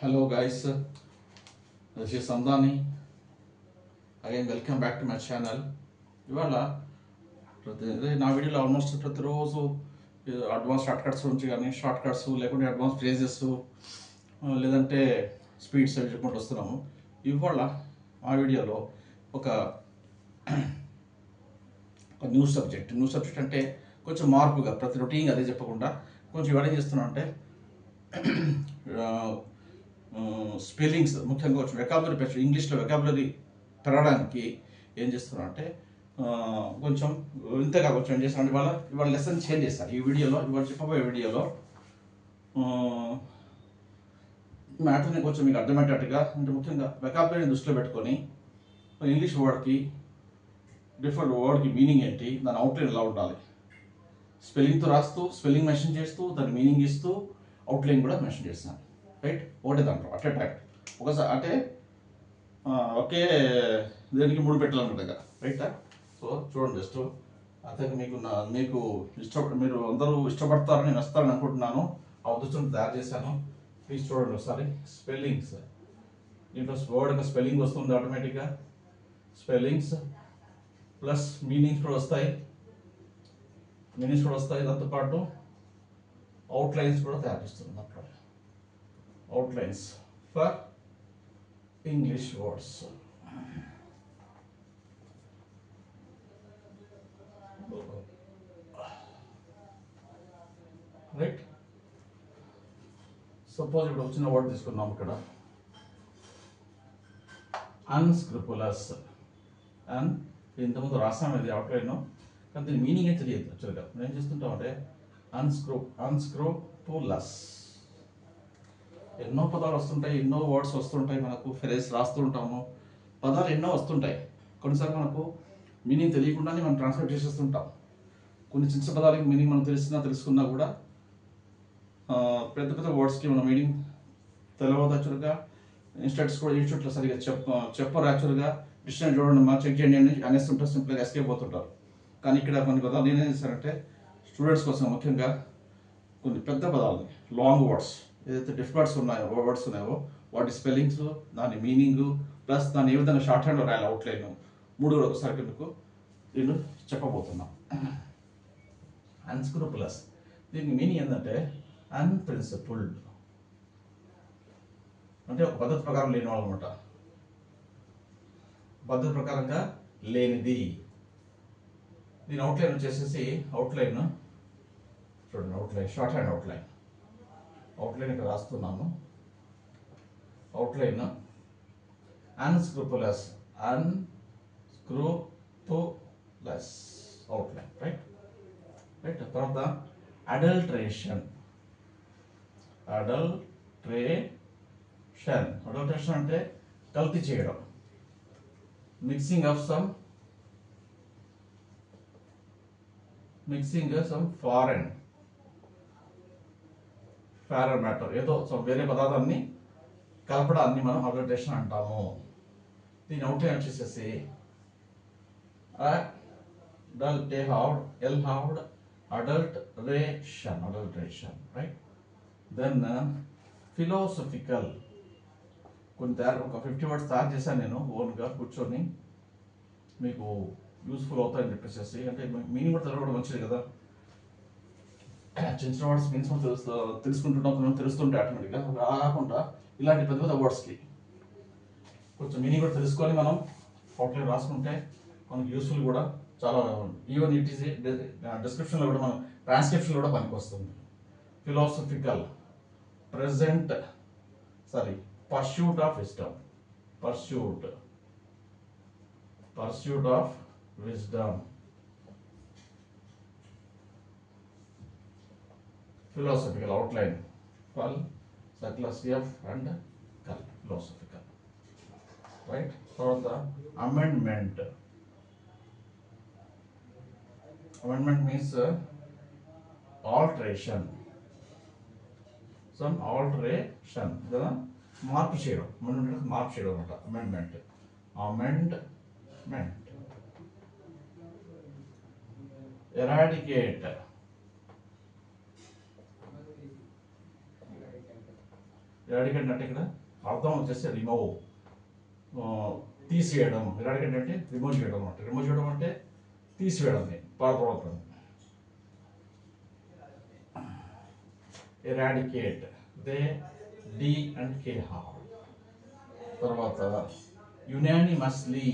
Hello guys, this is Samdani. Again, welcome back to my channel. ఇవాళ నా వీడియోలో almost ప్రతిరోజు అడ్వాన్స్ షార్ట్ కట్స్ నుంచి కానీ షార్ట్ కట్స్ లేకుంటే అడ్వాన్స్ ఫ్రేజెస్ లేదంటే స్పీడ్స్ అవి చెప్పుకుంటూ వస్తున్నాము. ఇవాళ ఆ వీడియోలో ఒక న్యూ సబ్జెక్ట్ అంటే కొంచెం మార్పుగా ప్రతి రొటీన్ అదే చెప్పకుండా కొంచెం ఇవాళ ఏం చేస్తున్నాం అంటే స్పెల్లింగ్స్ ముఖ్యంగా వచ్చి వెకాబులరీ పెంచు ఇంగ్లీష్లో వెకాబులరీ పెరగడానికి ఏం చేస్తున్నా అంటే కొంచెం ఇంతగా కొంచెం ఏం చేస్తాను ఇవాళ లెసన్ చేంజ్ చేస్తాను. ఈ వీడియోలో ఇవాళ చెప్పబోయే వీడియోలో మ్యాటర్ని కొంచెం మీకు అర్థమయ్యేటట్టుగా అంటే ముఖ్యంగా వెకాబులరీని దృష్టిలో పెట్టుకొని ఇంగ్లీష్ వర్డ్కి డిఫరెంట్ వర్డ్కి మీనింగ్ ఏంటి, దాని అవుట్లైన్ ఎలా ఉండాలి, స్పెల్లింగ్తో రాస్తూ స్పెల్లింగ్ మెన్షన్ చేస్తూ దాని మీనింగ్ ఇస్తూ అవుట్లైన్ కూడా మెన్షన్ చేస్తాను. రైట్, ఒకటే దాంట్లో అట్ ఎ టైం ఒకసారి అంటే ఒకే దేనికి మూడు పెట్టాలన్నట్టుగా. రైట్, సో చూడండి జస్ట్ అదే మీకు మీరు అందరూ ఇష్టపడతారని నేను వస్తారని అనుకుంటున్నాను. ఆ ఉద్దేశం తయారు చేశాను. ప్లీజ్ చూడండి ఒకసారి. స్పెల్లింగ్స్ దీంట్లో వర్డ్ స్పెల్లింగ్ వస్తుంది ఆటోమేటిక్గా. స్పెల్లింగ్స్ ప్లస్ మీనింగ్స్ కూడా వస్తాయి. దాంతోపాటు అవుట్లైన్స్ కూడా తయారు చేస్తుంది. అక్కడ outlines for English words. Right, suppose ఇప్పుడు వచ్చిన వర్డ్ తీసుకున్నాం ఇక్కడ అన్స్క్రూపులస్. అండ్ ఇంతకుముందు రాసాం ఇది అవుట్లైన్, కానీ దీని మీనింగ్ ఏం తెలియదు యాక్చువల్గా. నేను ఏం చేస్తుంటాం అంటే అన్స్క్రూపులస్. ఎన్నో పదాలు వస్తుంటాయి, ఎన్నో వర్డ్స్ వస్తుంటాయి, మనకు ఫ్రేజ్ రాస్తూ ఉంటాము, పదాలు ఎన్నో వస్తుంటాయి. కొన్నిసార్లు మనకు మీనింగ్ తెలియకుండానే మనం ట్రాన్స్లేట్ చేసేస్తుంటాం. కొన్ని చిన్న పదాలకి మీనింగ్ మనం తెలుసుకున్నా కూడా పెద్ద పెద్ద వర్డ్స్కి మన మీనింగ్ తెలియదు యాక్చువల్గా. ఇన్స్టిట్యూట్లో సరిగా చెప్పరు యాక్చువల్గా. డిక్షనరీ చూడండి మా చెక్ చేయండి అని అనేస్తుంటారు, సింపుల్గా ఎస్కేప్ పోతుంటారు. కానీ ఇక్కడ కొన్ని పదాలు నేనేం చేశానంటే స్టూడెంట్స్ కోసం ముఖ్యంగా కొన్ని పెద్ద పదాలని లాంగ్ వర్డ్స్ ఏదైతే వర్డ్స్ ఉన్నాయో వాటి స్పెల్లింగ్స్, దాని మీనింగ్ ప్లస్ దాన్ని ఏ విధంగా షార్ట్ హ్యాండ్లో రాయాలి అవుట్లైన్, మూడు ఒకసారి మీకు నేను చెప్పబోతున్నా. అన్స్క్రూపులస్ దీనికి మీనింగ్ ఏంటంటే అన్ప్రిన్సిపుల్డ్, అంటే ఒక పద్ధతి ప్రకారం లేని వాళ్ళు అనమాట. పద్ధతి ప్రకారంగా లేనిది. దీని అవుట్లైన్ వచ్చేసేసి అవుట్లైన్ చూడండి. అవుట్లైన్ షార్ట్ హ్యాండ్ అవుట్లైన్ ఇక్కడ రాస్తున్నాను. Outline unscrupulous outline. రైట్, తర్వాత అడల్ట్రేషన్ అంటే కల్తీ చేయడం, మిక్సింగ్ సమ్ ఫారెన్ మ్యాటర్, ఏదో వేరే పదార్థాన్ని కలపడాన్ని మనం అడల్ట్రేషన్ అంటాము. దీని అవుట్లైన్ వచ్చేసేసి అడల్ట్రేషన్. Right, then philosophical. ఒక 50 వర్డ్స్ తయారు చేశాను నేను ఓన్గా కూర్చొని, మీకు యూస్ఫుల్ అవుతాయని చెప్పేసి. అంటే మీనింగ్ కూడా తెలవడం మంచిది కదా. చిన్న వర్డ్స్ మీన్స్ తెలుస్తుంటే ఆటోమేటిక్గా రాకుండా ఇలాంటి పెద్ద పెద్ద వర్డ్స్కి కొంచెం మీనింగ్ కూడా తెలుసుకొని మనం అవుట్లైన్ రాసుకుంటే మనకు యూస్ఫుల్ కూడా చాలా. ఈవెన్ ఇట్ ఈస్ డిస్క్రిప్షన్లో కూడా మనం ట్రాన్స్క్రిప్షన్లో కూడా పనికి వస్తుంది. Philosophical pursuit of wisdom. Philosophical outline F and philosophical. Right, so the amendment means alteration, some alteration, మార్పు చేయడం అనమాట. అమెండ్మెంట్. ఎరాడికేట్ ఎరాడికేట్ అంటే ఇక్కడ అర్థం వచ్చేసి రిమూవ్, తీసివేయడం. ఎరాడికేట్ అంటే రిమూవ్ చేయడం అనమాట. రిమూవ్ చేయడం అంటే తీసివేయడం, పారద్రోలడం. ఎరాడికేట్ దే డి అండ్ కే హార్. తర్వాత యునానిమస్లీ,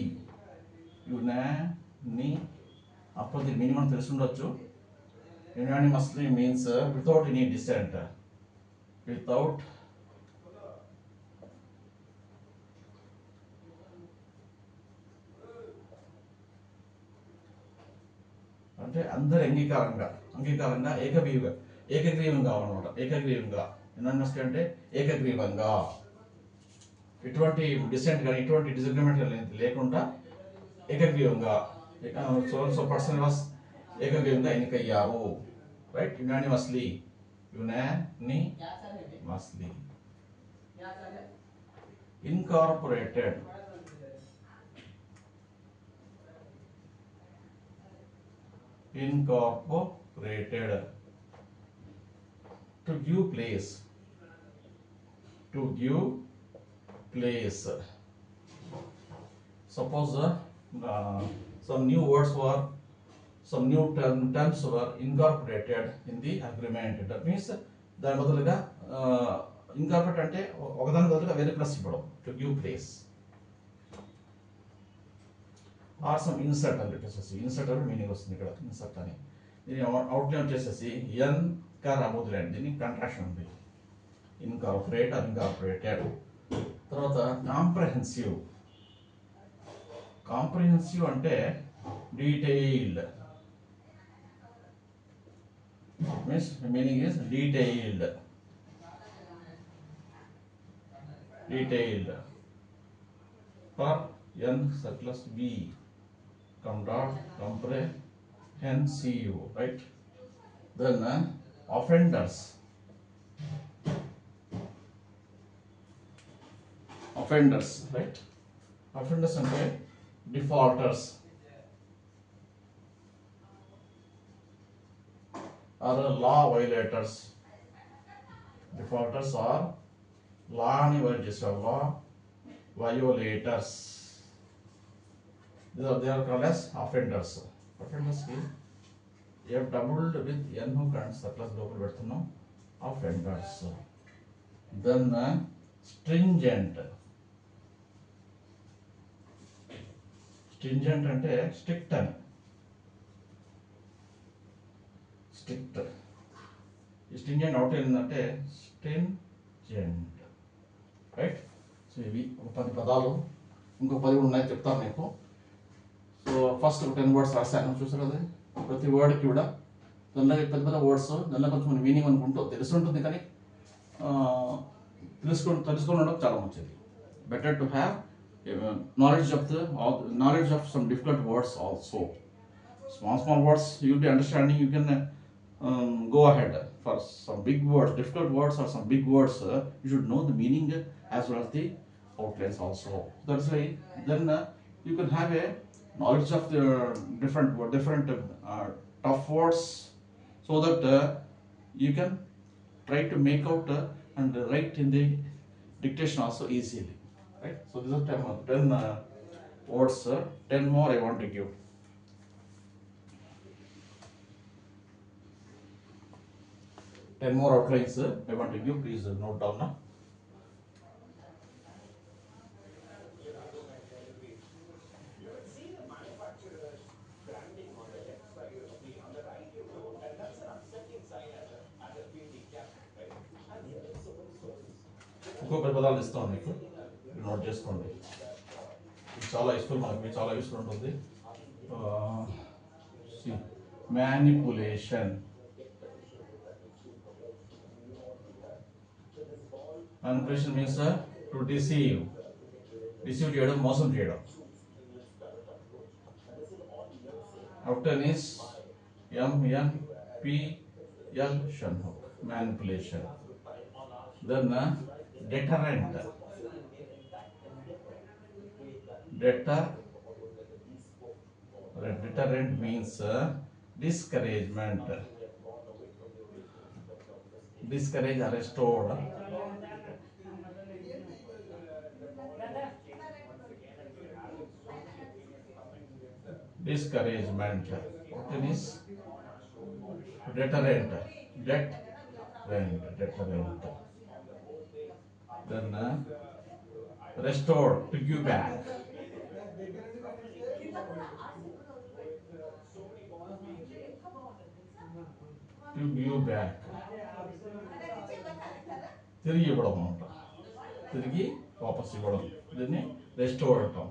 అప్పుడు దీని మీనింగ్ మనం తెలిసి ఉండొచ్చు. Unanimously means without any dissent, without అంటే అందరి అంగీకారంగా ఏకగ్రీవంగా అనమాట. ఏకగ్రీవంగా యునానిమస్లీ అంటే ఏకగ్రీవంగా, ఎటువంటి డిసెంట్ కానీ ఎటువంటి డిసగ్రిమెంట్ లేకుండా ఏకగ్రీవంగా, సో పర్సన్ వాస్ ఏకగ్రీవంగా ఎన్నికయ్యారు. Right, unanimously. Incorporated, to give place, suppose some new terms were incorporated in the agreement. That means దాని బదులుగా incorporate అంటే ఒకదాని బదులుగా వేరే ప్లస్ ఇవ్వడం, to give place. Or some insert అని చెప్పేసి, ఇన్సర్ట్ అని మీనింగ్ వస్తుంది ఇక్కడ, ఇన్సర్ట్ అని. దీని అవుట్లైన్ వచ్చేసేసి ఎన్ కా రాబోతులేండి, దీన్ని కంట్రాక్షన్ ఉంది. Incorporate or incorporated. తర్వాత కాంప్రహెన్సివ్ అంటే detailed, means meaning is detailed. For N plus B comprehensive, right? Then offenders, right? Offenders అంటే defaulters or law violators. Defaulters are law ni violate law violators. They are called as offenders. Offenders ki f doubled with n who can't plus local పెడుతున్నాం, offenders. Then stringent అంటే strict అని, ఈ stringent out ఏంటంటే stringent, right? So ఇవి ఒక 10 పదాలు, ఇంకో 10 ఉన్నాయి చెప్తాను మీకు. సో ఫస్ట్ ఒక 10 వర్డ్స్ రాశాను, చూసారు కదా. ప్రతి వర్డ్కి కూడా దానిలో పెద్ద వర్డ్స్, దానిలో కొంచెం మీనింగ్ అనుకుంటూ తెలిసి ఉంటుంది, కానీ తెలుసుకోవడం చాలా మంచిది. Better to have knowledge of some difficult words also. Small words you will be understanding, you can go ahead. For some big words, difficult words or some big words, you should know the meaning as well as the outlines also. That's why then you can have a knowledge of the different tough words, so that you can try to make out and write in the dictation also easily, right? So these are 10 words. 10 more I want to give. Ten more outlines I want to give. Please note down now. ఇంకో 10 పదాలు ఇస్తాను మీకు, note చేసుకోండి. ఇది చాలా useful, మనకి చాలా useful ఉంటుంది. Manipulation. Manipulation means to deceive చేయడం, మోసం చేయడం. Outline is MNPL Shanhook, manipulation. Then deterrent. Deterrent means discouragement. Discourage or restored. discouragement. Then is deterrent, deterrent. Then restore, to give back. To give back. తిరిగి ఇవ్వడం అన్నమాట, తిరిగి వాపస్ ఇవ్వడం, దీన్ని రెస్టోర్ అంటాం.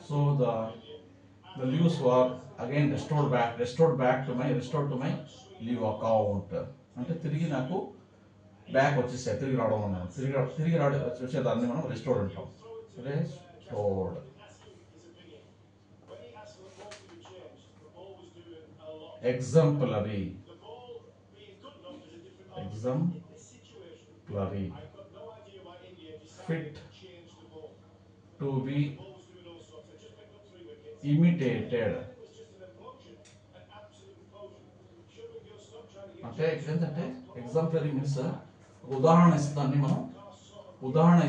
So the leaves were again restored back to my leave account. అంటే తిరిగి నాకు బ్యాక్ వచ్చేసాయి, తిరిగి రావడం అన్నాను. తిరిగి వచ్చేదాన్ని మనం రెస్టోర్డ్ అంటాం. Restored. exemplary, fit to be imitated. అంటే ఏంటంటే ఎగ్జాంపులరీ మీన్స్ ఉదాహరణ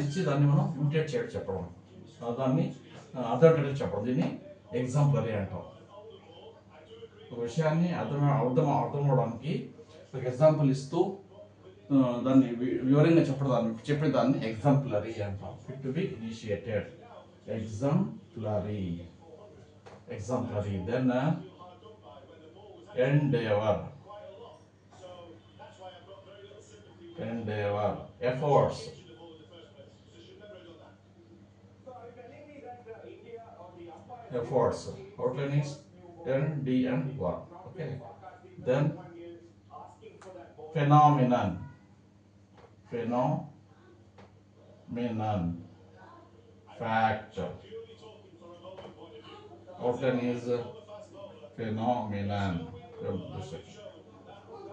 ఇచ్చి దాన్ని మనం ఇమిటేట్ చేయడం, చెప్పడం, దాన్ని అథెంటిక్ చెప్పడం, దీన్ని ఎగ్జాంపులరీ అంటాం. ఒక విషయాన్ని అర్థం అవడానికి ఒక ఎగ్జాంపుల్ ఇస్తూ దాన్ని వివరంగా చెప్పిన దాన్ని ఎగ్జాంపులరీ అంటాం. Fit to be initiated, exemplary. Then endeavor, efforts. Outline is NDNR. Okay. Then phenomenon, fact. Outline is phenomenon.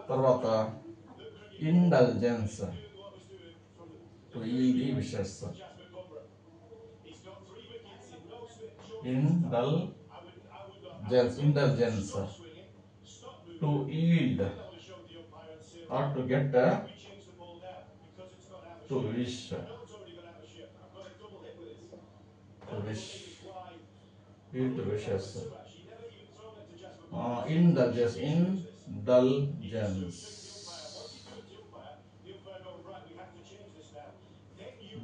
తర్వాత indulgence, to yield the wishes. Indulgence, to yield or to get, to wish, yield to wishes. Indulgence.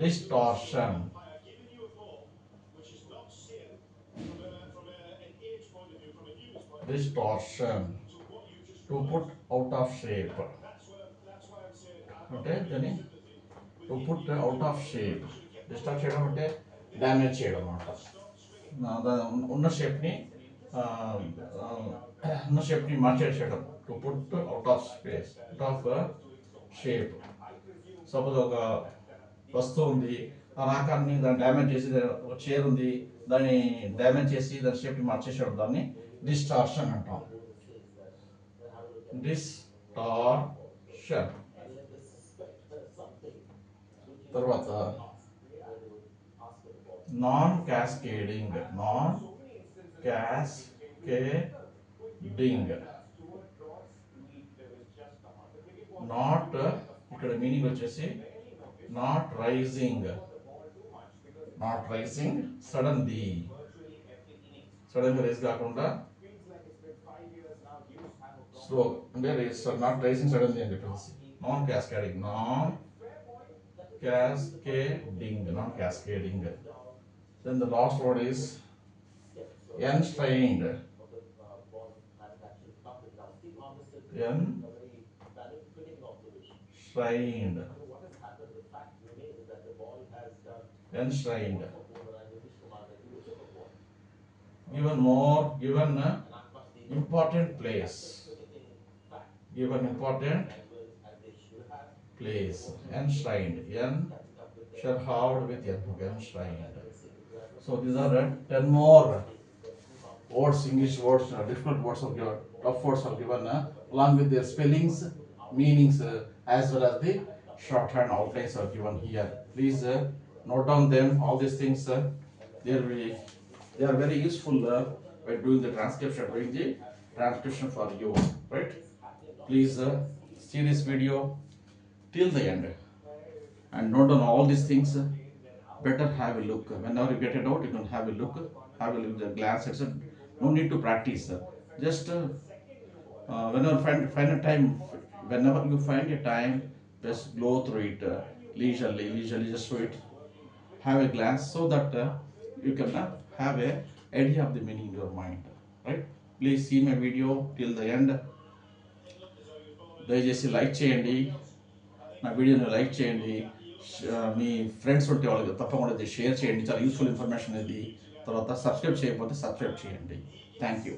Distortion, to put out of shape. అంటే దాన్ని to put out of shape. Distort చేయడం అంటే damage చేయడం అన్నమాట. ఉన్న షేప్ని మార్చేయడం. To put out of space, out of shape. Suppose ఒక వస్తువు ఉంది, దాని ఆకారాన్ని దాన్ని డ్యామేజ్ చేసి, ఒక చైర్ ఉంది, దాన్ని డ్యామేజ్ చేసి దాని షేప్ని మార్చేసేయడం, దాన్ని డిస్టార్షన్ అంటాం. డిస్టార్షన్. తర్వాత నాన్ క్యాస్కేడింగ్. నాట్, ఇక్కడ మీనింగ్ వచ్చేసి నాట్ రైజింగ్ సడన్గా రైజ్ కాకుండా స్లో, అంటే నాట్ రైజింగ్ సడన్లీ అని చెప్పేసి non cascading. Then the last word is enstrained. Given important place. Enshrined. Enshrined with enshrined. So these are 10 more words, English words, different words of your tough words are given along with their spellings, meanings, as well as the shorthand outlines are given here. Please note down them. All these things they are very useful by doing the transcription for you, right? Please see this video till the end and note down all these things. Better have a look. Whenever you get it out, you can have a look, glance at it, No need to practice. Just whenever find a time, whenever you find a time, just go through it leisurely just through it. Have a glance so that you can have a idea of the meaning in your mind, right? Please see my video till the end. దయచేసి like చేయండి, నా వీడియోని like చేయండి, మీ friends ఉంటే వాళ్ళకి తప్పకుండా share చేయండి. చాలా యూస్ఫుల్ ఇన్ఫర్మేషన్ ఇది. తర్వాత సబ్స్క్రైబ్ చేయకపోతే సబ్స్క్రైబ్ చేయండి. Thank you.